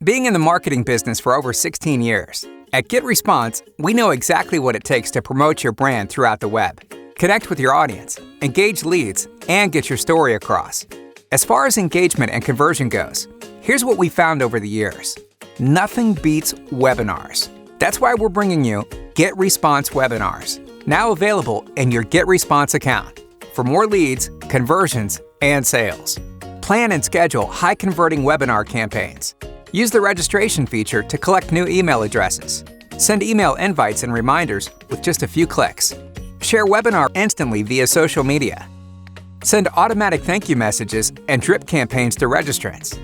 Being in the marketing business for over 16 years, at GetResponse, we know exactly what it takes to promote your brand throughout the web. Connect with your audience, engage leads, and get your story across. As far as engagement and conversion goes, here's what we found over the years. Nothing beats webinars. That's why we're bringing you GetResponse Webinars, now available in your GetResponse account for more leads, conversions, and sales. Plan and schedule high-converting webinar campaigns. Use the registration feature to collect new email addresses. Send email invites and reminders with just a few clicks. Share webinar instantly via social media. Send automatic thank you messages and drip campaigns to registrants.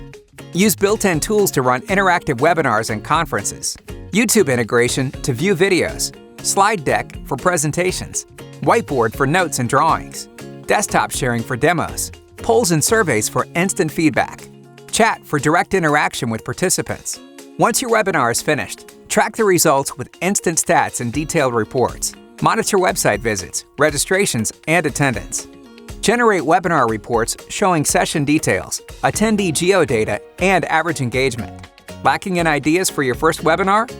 Use built-in tools to run interactive webinars and conferences. YouTube integration to view videos. Slide deck for presentations. Whiteboard for notes and drawings. Desktop sharing for demos. Polls and surveys for instant feedback. Chat for direct interaction with participants. Once your webinar is finished, track the results with instant stats and detailed reports. Monitor website visits, registrations, and attendance. Generate webinar reports showing session details, attendee geodata, and average engagement. Lacking in ideas for your first webinar?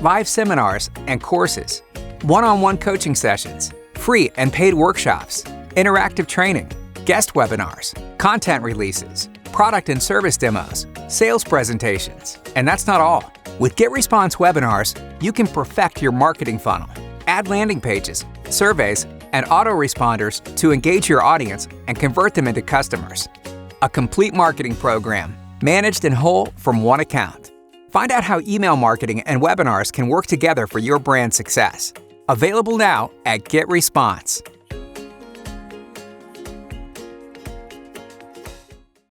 Live seminars and courses. One-on-one coaching sessions. Free and paid workshops. Interactive training. Guest webinars. Content releases. Product and service demos, sales presentations. And that's not all. With GetResponse Webinars, you can perfect your marketing funnel, add landing pages, surveys, and autoresponders to engage your audience and convert them into customers. A complete marketing program, managed in whole from one account. Find out how email marketing and webinars can work together for your brand success. Available now at GetResponse.